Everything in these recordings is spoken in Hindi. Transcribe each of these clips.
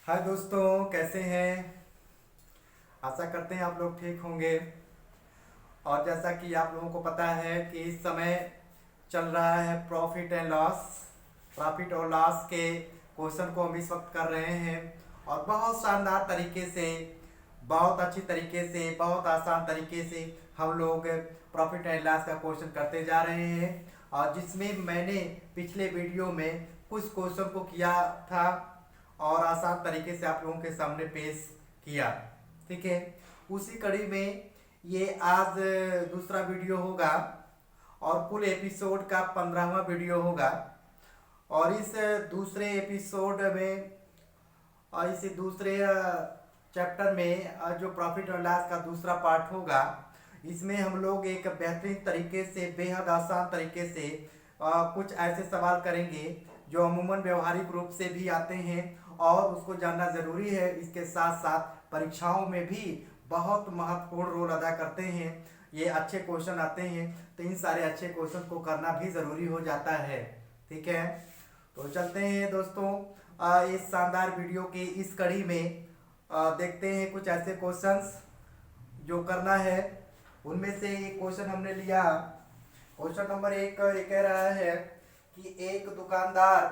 हाय दोस्तों, कैसे हैं। आशा करते हैं आप लोग ठीक होंगे। और जैसा कि आप लोगों को पता है कि इस समय चल रहा है प्रॉफिट और लॉस के क्वेश्चन को हम इस वक्त कर रहे हैं। और बहुत शानदार तरीके से, बहुत अच्छी तरीके से, बहुत आसान तरीके से हम लोग प्रॉफिट एंड लॉस का क्वेश्चन करते जा रहे हैं। और जिसमें मैंने पिछले वीडियो में कुछ क्वेश्चन को किया था और आसान तरीके से आप लोगों के सामने पेश किया। ठीक है, उसी कड़ी में ये आज दूसरा वीडियो होगा और कुल एपिसोड का 15वां वीडियो होगा। और इस दूसरे एपिसोड में और इस दूसरे चैप्टर में जो प्रॉफिट और लॉस का दूसरा पार्ट होगा, इसमें हम लोग एक बेहतरीन तरीके से, बेहद आसान तरीके से कुछ ऐसे सवाल करेंगे जो अमूमन व्यवहारिक रूप से भी आते हैं और उसको जानना ज़रूरी है। इसके साथ साथ परीक्षाओं में भी बहुत महत्वपूर्ण रोल अदा करते हैं। ये अच्छे क्वेश्चन आते हैं तो इन सारे अच्छे क्वेश्चन को करना भी ज़रूरी हो जाता है। ठीक है, तो चलते हैं दोस्तों इस शानदार वीडियो की इस कड़ी में देखते हैं कुछ ऐसे क्वेश्चंस जो करना है। उनमें से एक क्वेश्चन हमने लिया। क्वेश्चन नंबर 1 ये कह रहा है कि एक दुकानदार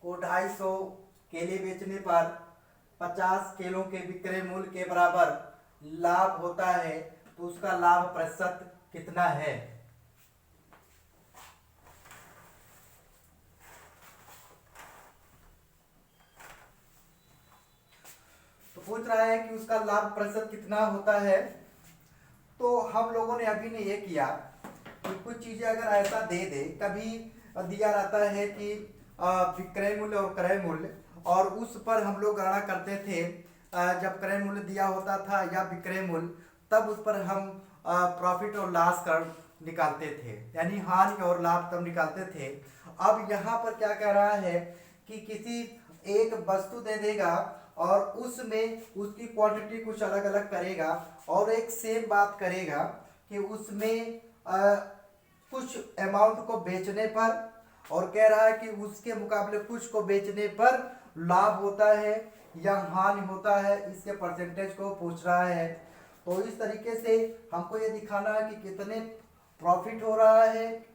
को 250 केले बेचने पर 50 केलों के विक्रय मूल्य के बराबर लाभ होता है, तो उसका लाभ प्रतिशत कितना है। तो पूछ रहा है कि उसका लाभ प्रतिशत कितना होता है। तो हम लोगों ने अभी ने ये किया कि कुछ चीजें अगर ऐसा दे दे, कभी दिया रहता है कि विक्रय मूल्य और क्रय मूल्य, और उस पर हम लोग गणना करते थे। जब क्रय मूल्य दिया होता था या विक्रय मूल्य, तब उस पर हम प्रॉफिट और लॉस कर निकालते थे, यानी हानि और लाभ तब निकालते थे। अब यहाँ पर क्या कह रहा है कि किसी एक वस्तु दे देगा और उसमें उसकी क्वांटिटी कुछ अलग अलग करेगा और एक सेम बात करेगा कि उसमें कुछ अमाउंट को बेचने पर, और कह रहा है कि उसके मुकाबले कुछ को बेचने पर लाभ होता है या हानि होता है, इसके परसेंटेज को पूछ रहा है। तो इस तरीके से हमको ये दिखाना है कि कितने प्रॉफिट हो रहा है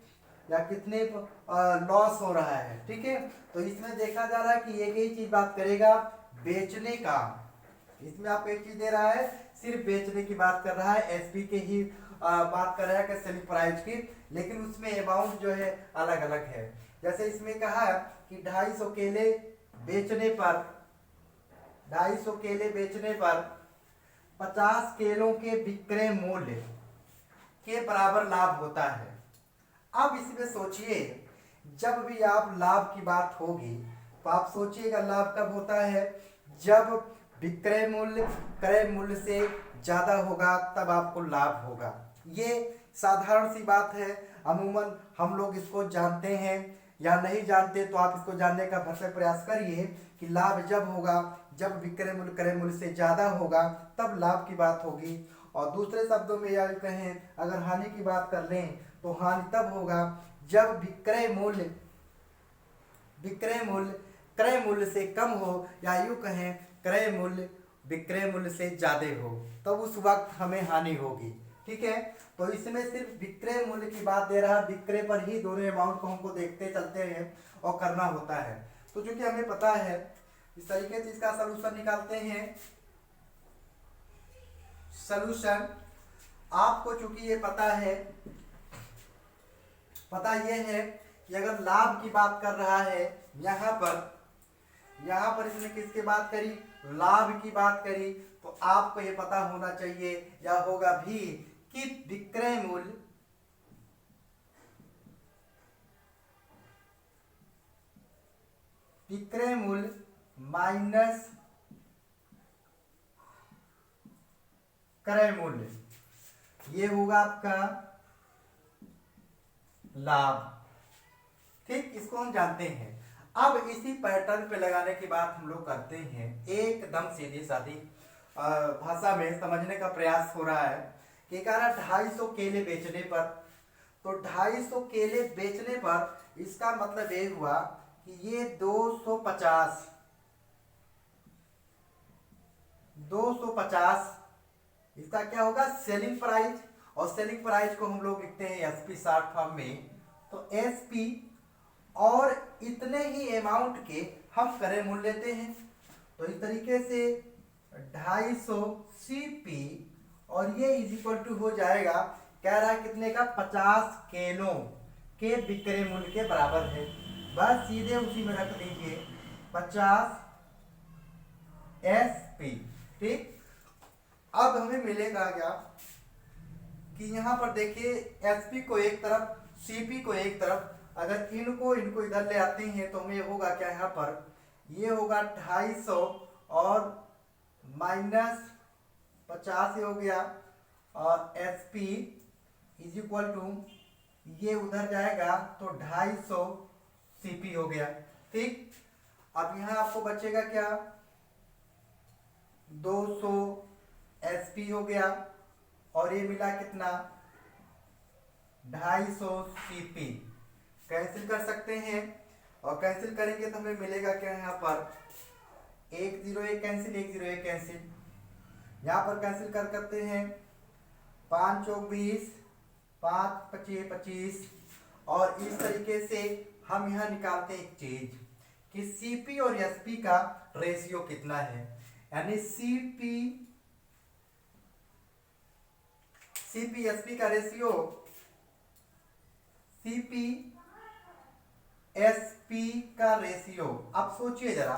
या कितने लॉस हो रहा है। ठीक है, तो इसमें देखा जा रहा है कि एक ही चीज बात करेगा, बेचने का। इसमें आपको एक चीज दे रहा है, सिर्फ बेचने की बात कर रहा है, एसपी के ही बात कर रहा है कि सेलिंग प्राइस की, लेकिन उसमें अमाउंट जो है अलग अलग है। जैसे इसमें कहा कि 250 केले बेचने पर 250 केले बेचने पर 50 केलों के विक्रय मूल्य के बराबर लाभ होता है। अब इसमें सोचिए, जब भी आप लाभ की बात होगी तो आप सोचिएगा लाभ कब होता है, जब विक्रय मूल्य क्रय मूल्य से ज्यादा होगा तब आपको लाभ होगा। ये साधारण सी बात है, अमूमन हम लोग इसको जानते हैं या नहीं जानते, तो आप इसको जानने का भरसक प्रयास करिए कि लाभ जब होगा जब विक्रय मूल्य क्रय मूल्य से ज्यादा होगा तब लाभ की बात होगी। और दूसरे शब्दों में यह कहें, अगर हानि की बात कर लें तो हानि तब होगा जब विक्रय मूल्य क्रय मूल्य से कम हो, या यूं कहें क्रय मूल्य विक्रय मूल्य से ज्यादा हो, तब उस वक्त हमें हानि होगी। ठीक है, तो इसमें सिर्फ विक्रय मूल्य की बात दे रहा है, विक्रय पर ही दोनों अमाउंट को हमको देखते चलते हैं और करना होता है। तो चूंकि हमें पता है, इस तरीके से इसका सलूशन निकालते हैं। सलूशन आपको चूंकि ये पता यह है कि अगर लाभ की बात कर रहा है, यहाँ पर इसने किसकी बात करी, लाभ की बात करी, तो आपको ये पता होना चाहिए या होगा भी कि विक्रय मूल्य माइनस क्रय मूल्य, ये होगा आपका लाभ। ठीक, इसको हम जानते हैं। अब इसी पैटर्न पे लगाने की बात हम लोग करते हैं, एकदम सीधी सादी भाषा में समझने का प्रयास हो रहा है कि कह रहा 250 केले बेचने पर, तो 250 केले बेचने पर इसका मतलब ये हुआ कि ये 250 250 इसका क्या होगा सेलिंग प्राइस, और सेलिंग प्राइस को हम लोग लिखते हैं एसपी शॉर्ट फॉर्म में। तो एसपी और इतने ही अमाउंट के हम क्रय मूल्य लेते हैं। तो इस तरीके से 250 सीपी और ये इज इक्वल टू हो जाएगा, कह रहा है कितने का 50 किलो के विक्रय मूल्य के बराबर है। बस सीधे उसी में रख दीजिए 50 एसपी। ठीक, अब हमें मिलेगा क्या कि यहाँ पर देखिए एसपी को एक तरफ सीपी को एक तरफ, अगर इनको इधर ले आते हैं तो हमें होगा क्या, यहाँ पर ये होगा 250 और माइनस 50 हो गया, और S P is equal to ये उधर जाएगा तो 250 सीपी हो गया। ठीक, अब यहाँ आपको बचेगा क्या 200 एसपी हो गया, और ये मिला कितना 250 सीपी। कैंसिल कर सकते हैं, और कैंसिल करेंगे तो हमें मिलेगा क्या, यहाँ पर 1 0 1 कैंसिल, 1 0 1 कैंसिल, यहाँ पर कैंसिल कर करते हैं 5 चौक 20, 5 25 25। और इस तरीके से हम यहाँ निकालते हैं एक चीज कि सीपी और एसपी का रेशियो कितना है, यानी सीपी एसपी का रेशियो, सीपी एसपी का रेशियो। अब सोचिए जरा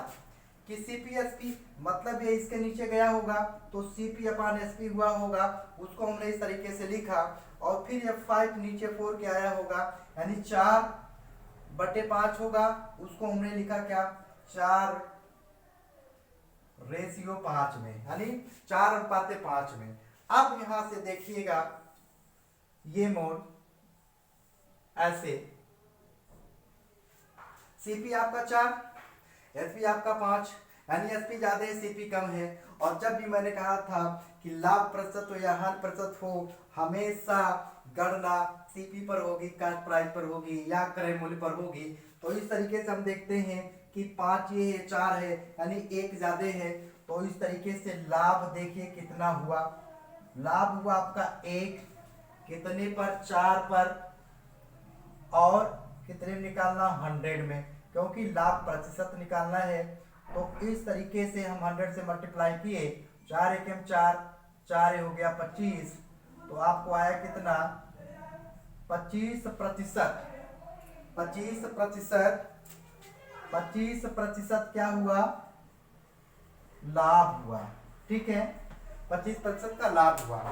कि सीपी एसपी मतलब ये इसके नीचे गया होगा तो सीपी अपान एसपी हुआ होगा, उसको हमने इस तरीके से लिखा, और फिर ये 5 नीचे 4 के आया होगा, यानी 4/5 होगा, उसको हमने लिखा क्या 4:5 में, यानी 4:5 में। अब यहां से देखिएगा ये मोड ऐसे, सीपी आपका 4 एसपी आपका 5, यानी एसपी ज्यादा है सीपी कम है। और जब भी मैंने कहा था कि लाभ प्रतिशत हो या हानि प्रतिशत हो, हमेशा गणना सीपी पर होगी, कास्ट प्राइस पर होगी या क्रय मूल्य पर होगी। तो इस तरीके से हम देखते हैं कि 5 ये है 4 है, यानी 1 ज्यादा है। तो इस तरीके से लाभ देखिए कितना हुआ, लाभ हुआ आपका 1 कितने पर 4 पर, और कितने निकालना 100 में, क्योंकि लाभ प्रतिशत निकालना है। तो इस तरीके से हम 100 से मल्टीप्लाई किए, 4 एकम 4, 4 हो गया 25, तो आपको आया कितना 25%। 25% क्या हुआ लाभ हुआ। ठीक है, 25% का लाभ हुआ।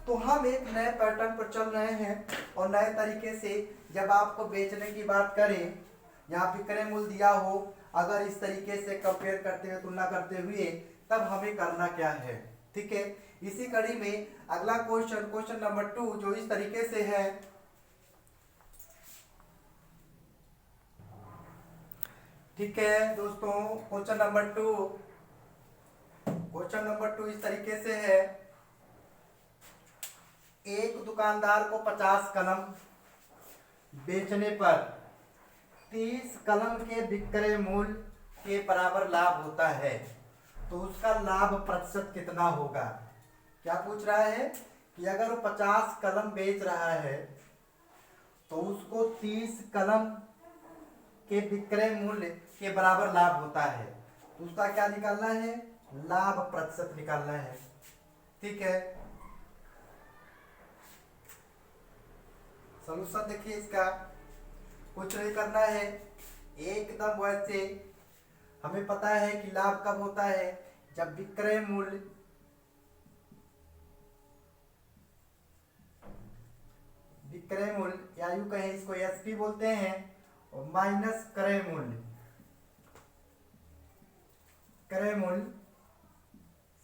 तो हम एक नए पैटर्न पर चल रहे हैं, और नए तरीके से जब आपको बेचने की बात करें, यहाँ विक्रय मूल्य दिया हो, अगर इस तरीके से कंपेयर करते हुए तुलना करते हुए, तब हमें करना क्या है। ठीक है, इसी कड़ी में अगला क्वेश्चन नंबर 2 जो इस तरीके से है। ठीक है दोस्तों, क्वेश्चन नंबर 2 इस तरीके से है। एक दुकानदार को 50 कलम बेचने पर 30 कलम के विक्रय मूल्य के बराबर लाभ होता है, तो उसका लाभ प्रतिशत कितना होगा। क्या पूछ रहा है कि अगर वो 50 कलम बेच रहा है तो उसको 30 कलम के विक्रय मूल्य के बराबर लाभ होता है, तो उसका क्या निकालना है, लाभ प्रतिशत निकालना है। ठीक है, सॉल्यूशन देखिए इसका, कुछ नहीं करना है, एकदम वैसे। हमें पता है कि लाभ कब होता है, जब विक्रय मूल्य या यूं कहें इसको एसपी बोलते हैं, और माइनस क्रय मूल्य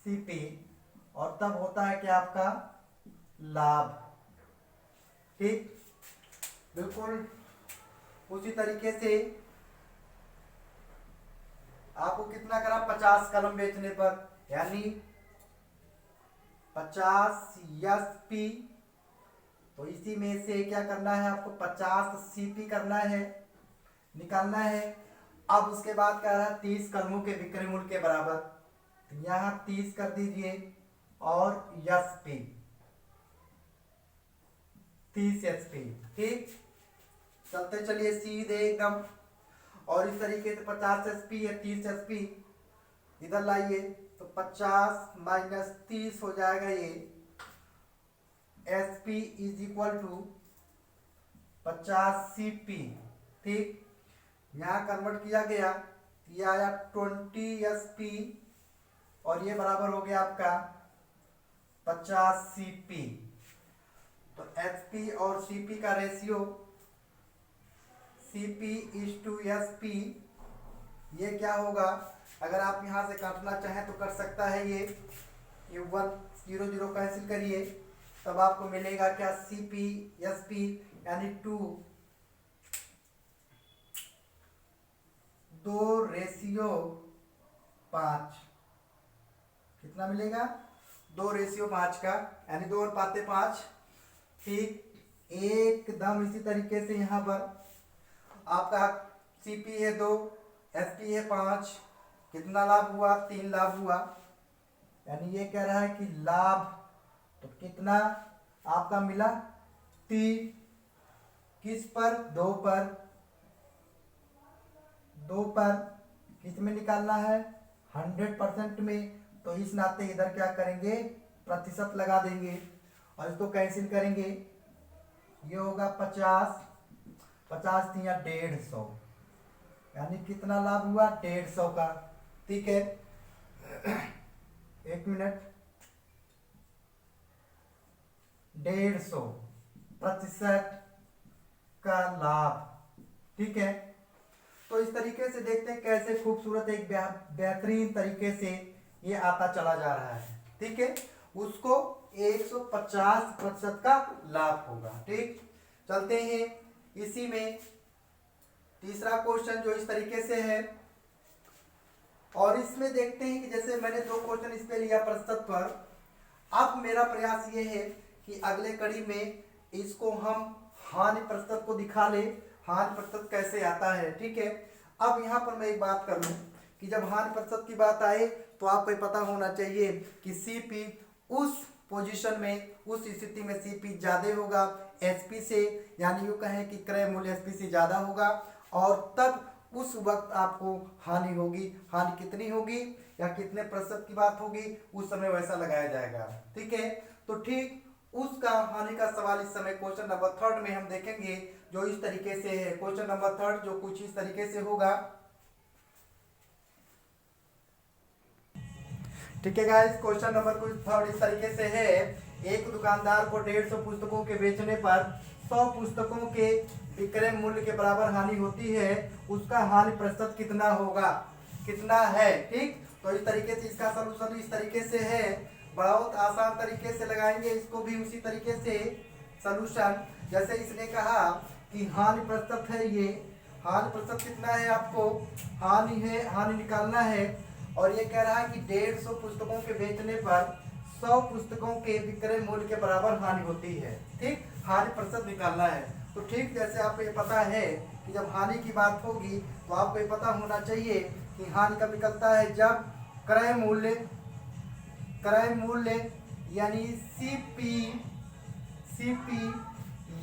सीपी, और तब होता है कि आपका लाभ। ठीक, बिल्कुल उसी तरीके से आपको कितना करा 50 कलम बेचने पर, यानी 50 एसपी, तो इसी में से क्या करना है आपको 50 सीपी करना है, निकालना है। अब उसके बाद क्या रहा 30 कलमों के विक्रय मूल्य के बराबर, यहाँ 30 कर दीजिए और SP 30 SP। ठीक, चलते चलिए सीधे एकदम। और इस तरीके से 50 SP है, 30 SP इधर लाइए तो 50 माइनस 30 हो जाएगा ये SP is equal to 50 CP। ठीक, यहाँ कन्वर्ट किया गया, ये आया 20 SP और ये बराबर हो गया आपका 50 CP। तो HP और CP का ratio CP is to SP, ये क्या होगा? अगर आप यहाँ से काटना चाहें तो कर सकता है ये 1 0 0 कैंसिल करिए, तब आपको मिलेगा क्या? CP SP यानी 2:5। कितना मिलेगा? 2:5 का, यानी 2:5। ठीक, एकदम इसी तरीके से यहाँ पर आपका CP है 2, SP है 5, कितना लाभ हुआ? 3 लाभ हुआ। यानी ये कह रहा है कि लाभ तो कितना आपका मिला? 3। किस पर? 2 पर। 2 पर किस में निकालना है? 100% में। तो इस नाते इधर क्या करेंगे? प्रतिशत लगा देंगे और इसको कैंसिल करेंगे। ये होगा 50, 50 दिया 150, यानी कितना लाभ हुआ? 150 का। ठीक है, 1 मिनट। 150% का लाभ। ठीक है, तो इस तरीके से देखते हैं कैसे खूबसूरत एक बेहतरीन तरीके से ये आता चला जा रहा है। ठीक है, उसको 150% का लाभ होगा। ठीक, चलते हैं इसी में तीसरा क्वेश्चन जो इस तरीके से है, और इसमें देखते हैं कि जैसे मैंने 2 क्वेश्चन इस पे लिया प्रतिशत पर। अब मेरा प्रयास ये है कि अगले कड़ी में इसको हम हानि प्रतिशत को दिखा ले, हानि प्रतिशत कैसे आता है। ठीक है, अब यहाँ पर मैं एक बात कर लूँ कि जब हानि प्रतिशत की बात आए तो आपको पता होना चाहिए कि CP उस पोजीशन में, उस स्थिति में CP ज़्यादा होगा SP से, यानी यूँ कहें कि क्रय मूल्य SP से ज़्यादा होगा, और तब उस वक्त आपको हानि होगी। हानि कितनी होगी या कितने प्रतिशत की बात होगी, उस समय वैसा लगाया जाएगा। ठीक है, तो ठीक उसका हानि का सवाल इस समय क्वेश्चन नंबर 3 में हम देखेंगे, जो इस तरीके से है। क्वेश्चन नंबर 3 जो कुछ इस तरीके से होगा। ठीक है गाइस, क्वेश्चन नंबर कुछ 3 इस तरीके से है। एक दुकानदार को 150 पुस्तकों के बेचने पर 100 पुस्तकों के विक्रय मूल्य के बराबर हानि होती है, उसका हानि प्रतिशत कितना होगा? कितना है? ठीक, तो इस तरीके से इसका सलूशन इस तरीके से है। बहुत आसान तरीके से लगाएंगे इसको भी उसी तरीके से सलूशन। जैसे इसने कहा कि हानि प्रतिशत है, ये हानि प्रतिशत कितना है? आपको हानि है, हानि निकालना है, और ये कह रहा है कि 150 पुस्तकों के बेचने पर 100 पुस्तकों के विक्रय मूल्य के बराबर हानि होती है। ठीक, हानि प्रतिशत निकालना है। तो ठीक, जैसे आपको ये पता है कि जब हानि की बात होगी तो आपको ये पता होना चाहिए कि हानि कब निकलता है? जब क्रय मूल्य यानी CP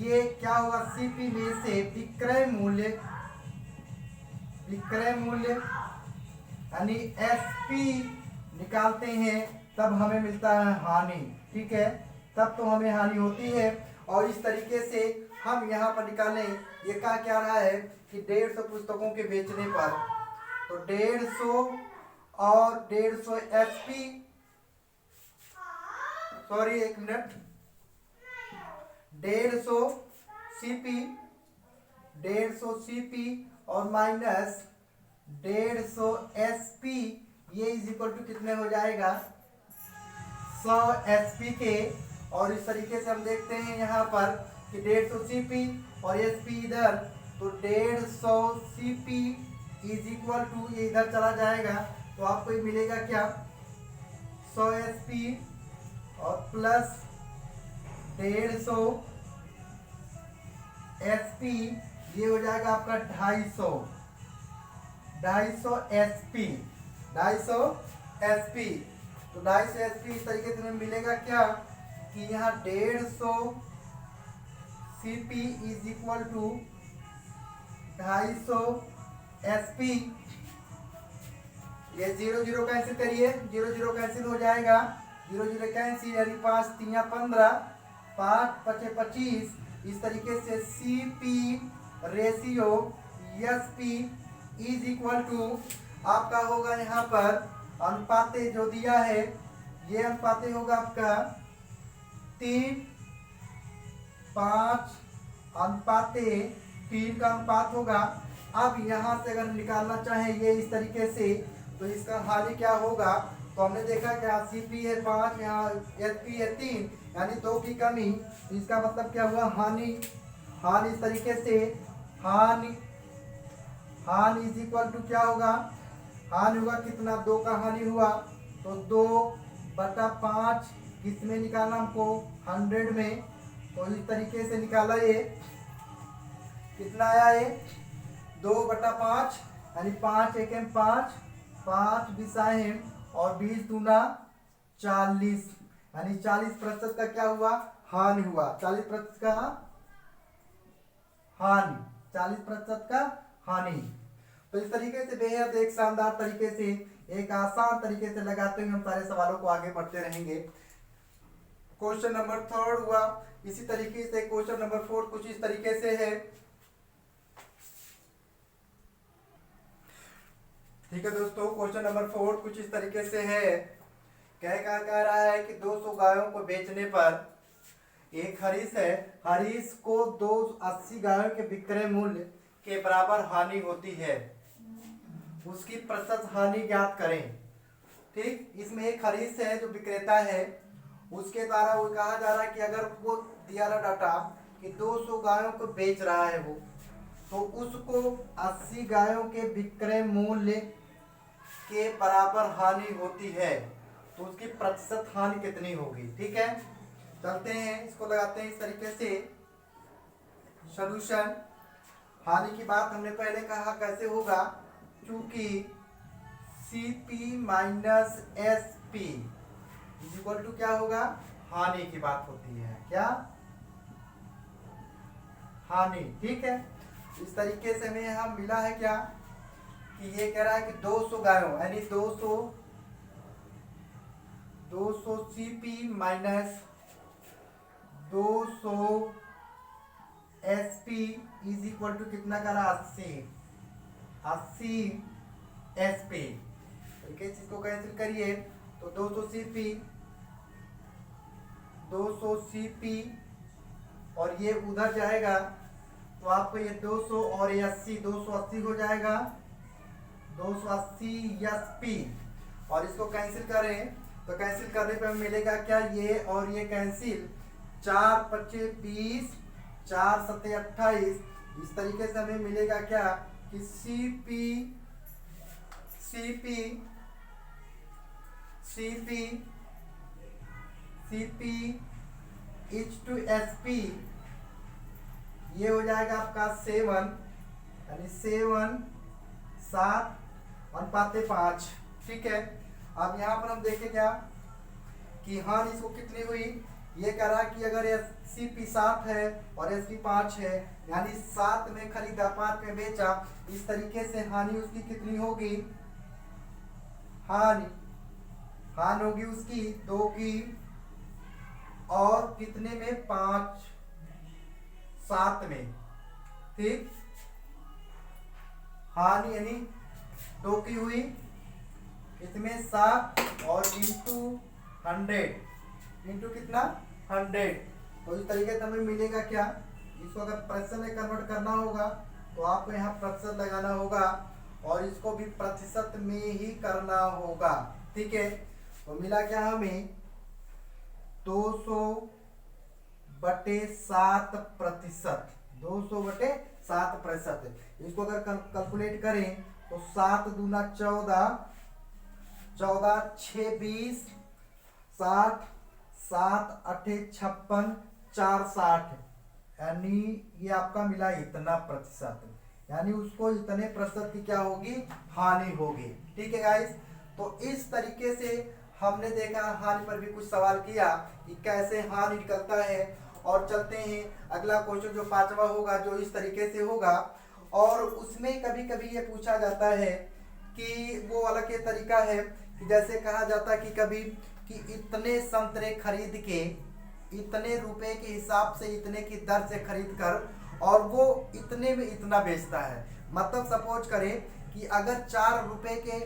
ये क्या होगा? CP में से विक्रय मूल्य यानी SP निकालते हैं, तब हमें मिलता है हानि। ठीक है, तब तो हमें हानि होती है। और इस तरीके से हम यहाँ पर निकालें, ये क्या रहा है कि 150 पुस्तकों के बेचने पर, तो 150 और 150 SP, सॉरी 1 मिनट, 150 CP और माइनस 150 SP, ये इज इक्वल टू कितने हो जाएगा? 100 SP के। और इस तरीके से हम देखते हैं यहाँ पर कि 150 CP और SP इधर, तो 150 CP इज इक्वल टू, ये इधर चला जाएगा तो आपको ये मिलेगा क्या? 100 SP और प्लस 150 SP, ये हो जाएगा आपका 250 SP, 250 SP। तो 250 SP इस तरीके से हमें मिलेगा क्या कि यहाँ 150 CP is equal to 250 SP। ये 0 0 कैंसिल करिए, 0 0 कैंसिल हो जाएगा, 0 0 कैंसिल, यानी 5 3 15, 5 5 25। इस तरीके से CP ratio SP is equal to आपका होगा यहाँ पर अनुपाते जो दिया है, ये अनुपाते होगा आपका 3 5 अनुपाते 3 का अनुपात होगा। अब यहाँ से अगर निकालना चाहें ये इस तरीके से, तो इसका हानि क्या होगा, तो हमने देखा कि यहाँ CP है 5, यहाँ SP है 3, यानी 2 की कमी। इसका मतलब क्या हुआ, हानि। हानि इस तरीके से हानि इज इक्वल टू क्या होगा, हानि होगा कितना, 2 का हानि हुआ, तो 2/5 किस में निकालना हमको, 100 में। तो इस तरीके से निकाला, ये कितना आया, ये 2/5, यानी 5 एकम 5, 5 बिसाएं और 20 दूना 40, यानी 40% का क्या हुआ, हानि हुआ। 40% का हानि, 40% का हानि। तो इस तरीके से बेहद एक शानदार तरीके से, एक आसान तरीके से लगाते हुए हम सारे सवालों को आगे बढ़ते रहेंगे। क्वेश्चन नंबर 3 हुआ इसी तरीके से। क्वेश्चन नंबर 4 कुछ इस तरीके से है। ठीक है दोस्तों, क्वेश्चन नंबर 4 कुछ इस तरीके से है। कह रहा है कि 200 गायों को बेचने पर एक हरीश है, हरीश को 280 गायों के विक्रय मूल्य के बराबर हानि होती है, उसकी प्रतिशत हानि ज्ञात करें। ठीक, इसमें एक हरीश है जो विक्रेता है, उसके द्वारा वो कहा जा रहा है कि अगर वो दिया रहा डाटा कि 200 गायों को बेच रहा है वो, तो उसको 80 गायों के विक्रय मूल्य के बराबर हानि होती है, तो उसकी प्रतिशत हानि कितनी होगी। ठीक है, चलते हैं, इसको लगाते हैं इस तरीके से सॉल्यूशन। हानि की बात हमने पहले कहा कैसे होगा, क्योंकि CP minus SP is equal to क्या होगा, हानि की बात होती है, क्या, हानि। ठीक है, इस तरीके से हमें यहाँ मिला है क्या कि ये कह रहा है कि 200 गायों, यानी 200 CP minus 200 SP is equal to कितना करा, 80 SP। ठीक है, इसको कैंसिल करिए, तो 200 CP और ये उधर जाएगा, तो आपको ये 200 और ये 80, 280 हो जाएगा, 280 SP। और इसको कैंसिल करें तो कैंसिल करने पे हमें मिलेगा क्या, ये और ये कैंसिल, 4 25 20, 4 7 28। इस तरीके से हमें मिलेगा क्या कि CP इज टू SP, ये हो जाएगा आपका 7, यानी 7 7 अनुपाते 5। ठीक है, अब यहाँ पर हम देखें क्या कि हानि इसको कितनी हुई, ये कह रहा है कि अगर CP 7 है और SP 5 है, यानी 7 में खरीदा 5 में बेचा, इस तरीके से हानि उसकी कितनी होगी, हानि होगी उसकी 2 की, और कितने में, 5 7 में। ठीक, हानि यानी 2 की हुई, इसमें 7 और इंटू 100, इंटू कितना, 100। तो इस तरीके से हमें मिलेगा क्या, इसको अगर प्रतिशत में कन्वर्ट करना होगा तो आपको यहाँ प्रतिशत लगाना होगा और इसको भी प्रतिशत में ही करना होगा। ठीक है, तो मिला क्या हमें, 200/7%, 200/7%। इसको अगर कैलकुलेट करें तो 7 दूना 14, 14 6 20, 60, 7 8 56, 4 60, यानी ये आपका मिला इतना प्रतिशत, यानी उसको इतने प्रतिशत की क्या होगी, हानि होगी। ठीक है गाइस, तो इस तरीके से हमने देखा, हानि पर भी कुछ सवाल किया कि कैसे हानि निकलता है। और चलते हैं अगला क्वेश्चन जो पांचवा होगा, जो इस तरीके से होगा। और उसमें कभी कभी ये पूछा जाता है कि वो अलग एक तरीका है कि जैसे कहा जाता है कि कभी कि इतने संतरे खरीद के इतने रुपए के हिसाब से इतने की दर से खरीद कर और वो इतने में इतना बेचता है। मतलब सपोज करें कि अगर 4 रुपए के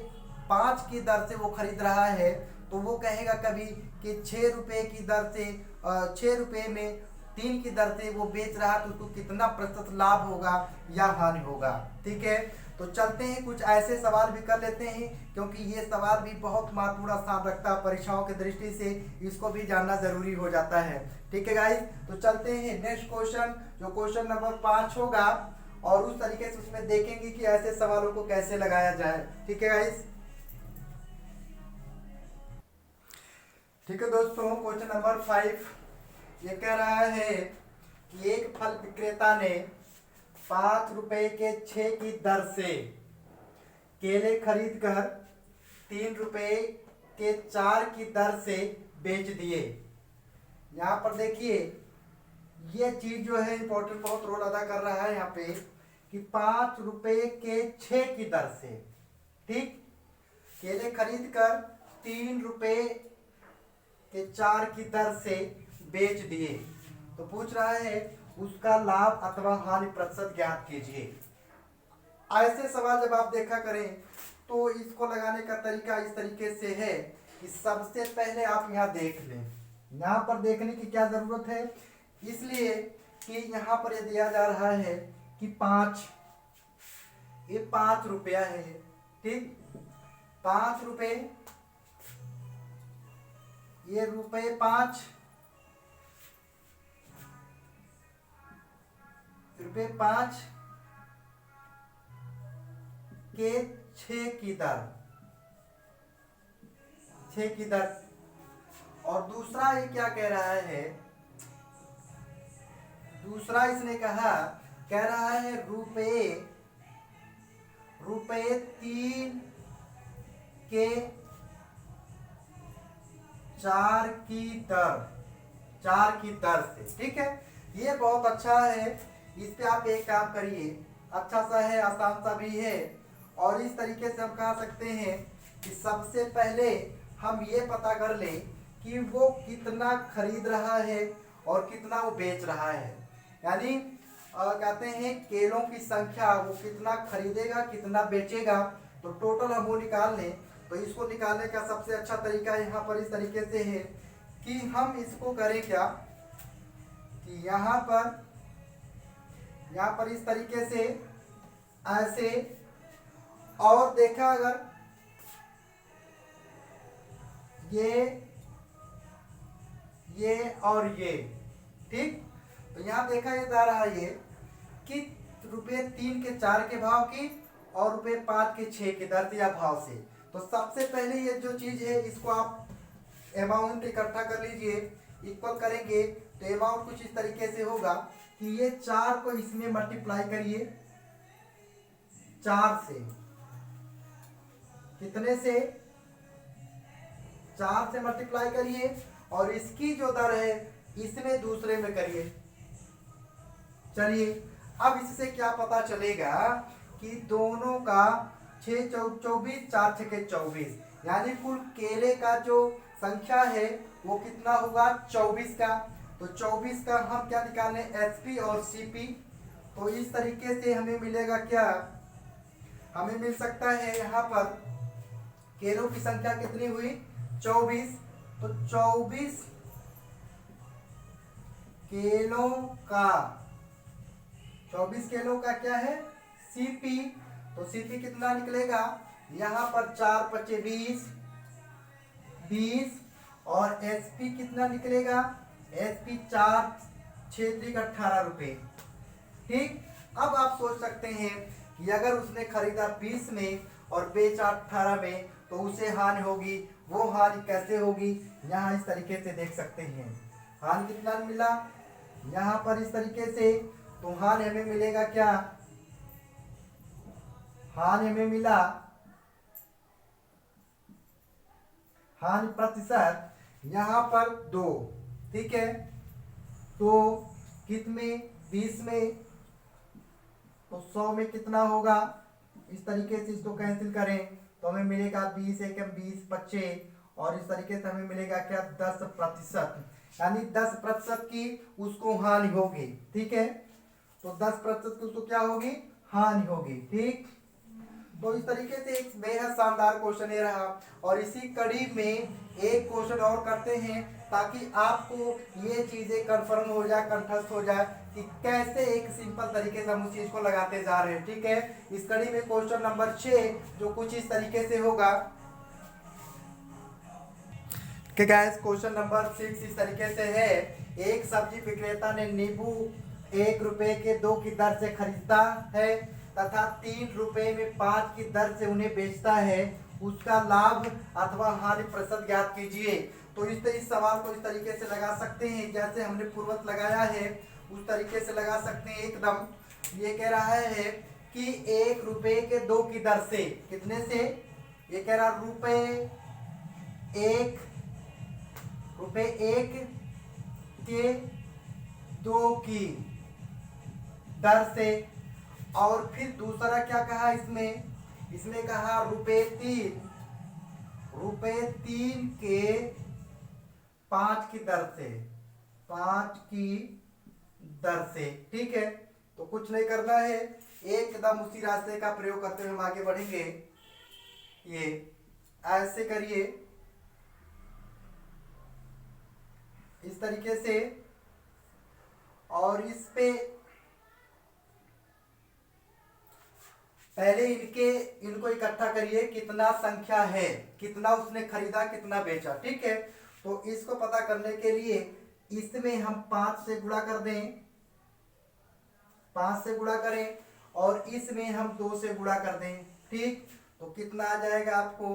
5 की दर से वो खरीद रहा है तो वो कहेगा कभी कि 6 रुपए की दर से 6 रुपए में 3 की दर से वो बेच रहा तो उसको कितना प्रतिशत लाभ होगा या हानि होगा। ठीक है, तो चलते हैं कुछ ऐसे सवाल भी कर लेते हैं, क्योंकि ये सवाल भी बहुत महत्वपूर्ण स्थान रखता है परीक्षाओं की दृष्टि से, इसको भी जानना जरूरी हो जाता है। ठीक है गाइस, तो चलते हैं नेक्स्ट क्वेश्चन, जो क्वेश्चन नंबर 5 होगा, और उस तरीके से उसमें देखेंगे कि ऐसे सवालों को कैसे लगाया जाए। ठीक है गाइस, ठीक है दोस्तों, क्वेश्चन नंबर 5 ये कह रहा है कि एक फल विक्रेता ने 5 रुपए के 6 की दर से केले खरीद कर 3 रुपए के 4 की दर से बेच दिए। यहाँ पर देखिए ये चीज जो है इंपॉर्टेंट बहुत रोल अदा कर रहा है यहाँ पे कि 5 रुपए के 6 की दर से, ठीक, केले खरीद कर 3 रुपए के 4 की दर से बेच दिए। तो पूछ रहा है उसका लाभ अथवा हानि प्रतिशत ज्ञात कीजिए। ऐसे सवाल जब आप देखा करें तो इसको लगाने का तरीका इस तरीके से है कि सबसे पहले आप यहाँ देख लें। यहाँ पर देखने की क्या जरूरत है, इसलिए कि यहाँ पर ये दिया जा रहा है कि 5, ये 5 रुपया है, ठीक, 5 रुपए, ये रुपए 5, रुपए 5 के 6 की दर, 6 की दर। और दूसरा ये क्या कह रहा है, दूसरा इसने कह रहा है रुपए 3 के 4 की दर, 4 की दर से। ठीक है, ये बहुत अच्छा है, इस पे आप एक काम करिए, अच्छा सा है, आसान सा भी है। और इस तरीके से हम कह सकते हैं कि सबसे पहले हम ये पता कर लें कि वो कितना खरीद रहा है और कितना वो बेच रहा है। यानी कहते हैं केलों की संख्या, वो कितना खरीदेगा कितना बेचेगा, तो टोटल हम वो निकाल लें। तो इसको निकालने का सबसे अच्छा तरीका यहाँ पर इस तरीके से है कि हम इसको करें क्या कि यहाँ पर इस तरीके से ऐसे, और देखा अगर ये और ये, ठीक, तो यहाँ देखा ये जा रहा है कि रुपए 3 के 4 के भाव की और रुपए 5 के 6 के दर या भाव से। तो सबसे पहले ये जो चीज है इसको आप अमाउंट इकट्ठा कर लीजिए, इक्वल करेंगे तो अमाउंट कुछ इस तरीके से होगा कि ये 4 को इसमें मल्टीप्लाई करिए 4 से, कितने से, 4 से मल्टीप्लाई करिए, और इसकी जो दर है इसमें दूसरे में करिए। चलिए अब इससे क्या पता चलेगा कि दोनों का 6 24, 4 6 24, यानी कुल केले का जो संख्या है वो कितना होगा 24 का। तो 24 का हम क्या निकालें, एचपी और सीपी। तो इस तरीके से हमें मिलेगा क्या, हमें मिल सकता है यहाँ पर केलों की संख्या कितनी हुई 24, तो 24 केलों का, 24 केलों का क्या है सीपी। तो सीपी कितना निकलेगा, यहाँ पर 4 5 20 और एसपी कितना निकलेगा, एसपी 4 6 18 रुपए। ठीक, अब आप सोच सकते हैं कि अगर उसने खरीदा 20 में और बेचा 18 में तो उसे हानि होगी। वो हानि कैसे होगी, यहाँ इस तरीके से देख सकते हैं। हानि कितना मिला यहाँ पर इस तरीके से, तो हानि हमें मिलेगा क्या, हानि हमें मिला हानि प्रतिशत यहाँ पर 2, ठीक है। तो कितने 20 में, तो 100 में कितना होगा, इस तरीके से इसको कैंसिल करें तो हमें मिलेगा 20 एकम 20 25, और इस तरीके से हमें मिलेगा क्या 10%, यानी 10% की उसको हानि होगी, ठीक है। तो 10% की उसको क्या होगी, हानि होगी, ठीक। तो इस तरीके से एक बेहद शानदार क्वेश्चन ये रहा, और इसी कड़ी में एक क्वेश्चन और करते हैं ताकि आपको ये चीजें कंफर्म हो जाए, कंठस्थ हो जाए कि कैसे एक सिंपल तरीके से हम उस चीज को लगाते जा रहे हैं, ठीक है। इस कड़ी में क्वेश्चन नंबर 6 जो कुछ इस तरीके से होगा कि गाइस, क्वेश्चन नंबर 6 इस तरीके से है। एक सब्जी विक्रेता ने नींबू 1 रुपए के 2 की दर से खरीदता है तथा 3 रुपए में 5 की दर से उन्हें बेचता है, उसका लाभ अथवा हानि प्रतिशत ज्ञात कीजिए। तो इस सवाल को इस तरीके से लगा सकते हैं जैसे हमने पूर्वत लगाया है, उस तरीके से लगा सकते हैं एकदम। ये कह रहा है कि 1 रुपए के 2 की दर से, कितने से, ये कह रहा रुपए 1 के 2 की दर से, और फिर दूसरा क्या कहा इसमें कहा रुपए 3 के 5 की दर से, 5 की दर से, ठीक है। तो कुछ नहीं करना है, एकदम उसी रास्ते का प्रयोग करते हुए हम आगे बढ़ेंगे। ये ऐसे करिए, इस तरीके से, और इस पे पहले इनको इकट्ठा करिए, कितना संख्या है, कितना उसने खरीदा कितना बेचा, ठीक है। तो इसको पता करने के लिए इसमें हम 5 से गुणा कर दें, 5 से गुणा करें, और इसमें हम 2 से गुणा कर दें, ठीक। तो कितना आ जाएगा आपको,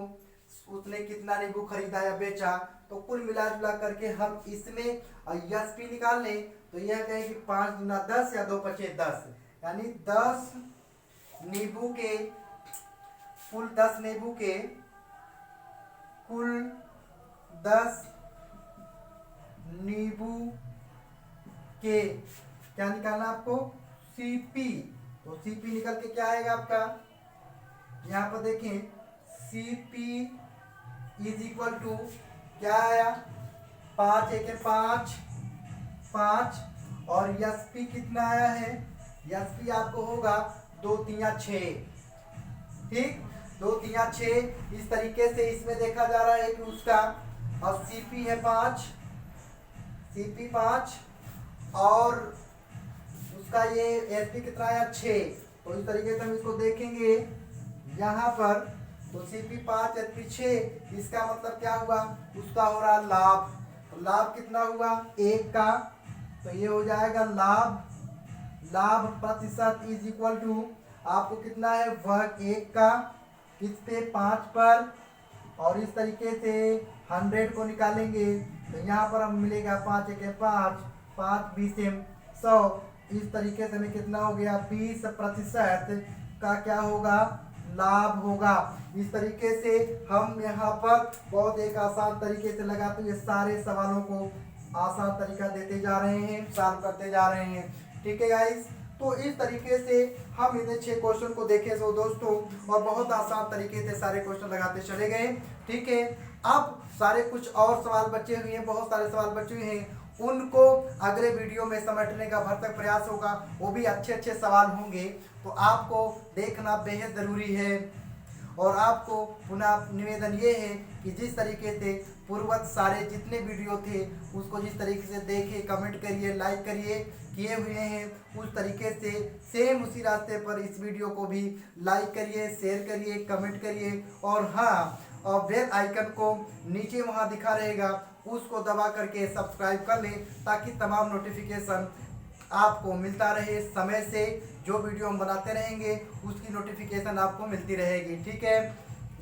उसने कितना नींबू खरीदा या बेचा। तो कुल मिला जुला करके हम इसमें एसपी निकाल लें तो यह कहें कि 5 दूना 10 या 2 पचे 10, यानी 10 नींबू के कुल 10 नींबू के कुल 10 नींबू के क्या निकालना आपको, सीपी। तो सीपी निकल के क्या आएगा आपका, यहाँ पर देखें, सीपी इज इक्वल टू क्या आया, 5 एक 5, और एसपी कितना आया है, एसपी आपको होगा 2 3 6, ठीक, 2 3 6। इस तरीके से इसमें देखा जा रहा है कि उसका, अब सीपी है 5, सीपी 5, और उसका ये एसपी कितना आया 6। तो इस तरीके से हम इसको देखेंगे यहाँ पर, तो सीपी 5 एसपी 6, इसका मतलब क्या हुआ, उसका हो रहा लाभ। तो लाभ कितना हुआ 1 का, तो ये हो जाएगा लाभ प्रतिशत इज इक्वल टू, आपको कितना है वर्ग 1 का, इस पे 5 पर, और इस तरीके से 100 को निकालेंगे तो यहाँ पर हम मिलेगा 5 एक 5, 5 20 100। इस तरीके से हमें कितना हो गया, 20% का क्या होगा, लाभ होगा। इस तरीके से हम यहाँ पर बहुत एक आसान तरीके से लगाते हुए सारे सवालों को आसान तरीका देते जा रहे हैं, सॉल्व करते जा रहे हैं, ठीक है गाइस। तो इस तरीके से हम इन 6 क्वेश्चन को देखे तो दोस्तों, और बहुत आसान तरीके से सारे क्वेश्चन लगाते चले गए, ठीक है। अब सारे कुछ और सवाल बचे हुए हैं, बहुत सारे सवाल बचे हुए हैं, उनको अगले वीडियो में समेटने का भरसक प्रयास होगा, वो भी अच्छे अच्छे सवाल होंगे, तो आपको देखना बेहद ज़रूरी है। और आपको पुनः निवेदन ये है कि जिस तरीके से पूर्वत सारे जितने वीडियो थे उसको जिस तरीके से देखें, कमेंट करिए, लाइक करिए, किए हुए हैं, उस तरीके से सेम उसी रास्ते पर इस वीडियो को भी लाइक करिए, शेयर करिए, कमेंट करिए, और हाँ, और बेल आइकन को नीचे वहाँ दिखा रहेगा उसको दबा करके सब्सक्राइब कर लें ताकि तमाम नोटिफिकेशन आपको मिलता रहे समय से। जो वीडियो हम बनाते रहेंगे उसकी नोटिफिकेशन आपको मिलती रहेगी, ठीक है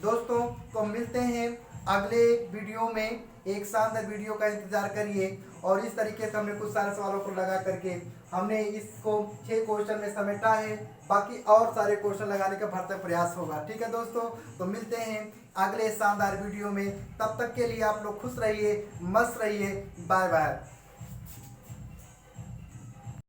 दोस्तों। तो मिलते हैं अगले वीडियो में, एक शानदार वीडियो का इंतजार करिए। और इस तरीके से हमने कुछ सारे सवालों को लगा करके हमने इसको 6 क्वेश्चन में समेटा है, बाकी और सारे क्वेश्चन लगाने का भरसक प्रयास होगा, ठीक है दोस्तों। तो मिलते हैं अगले शानदार वीडियो में। तब तक के लिए आप लोग खुश रहिए, मस्त रहिए। Bye bye.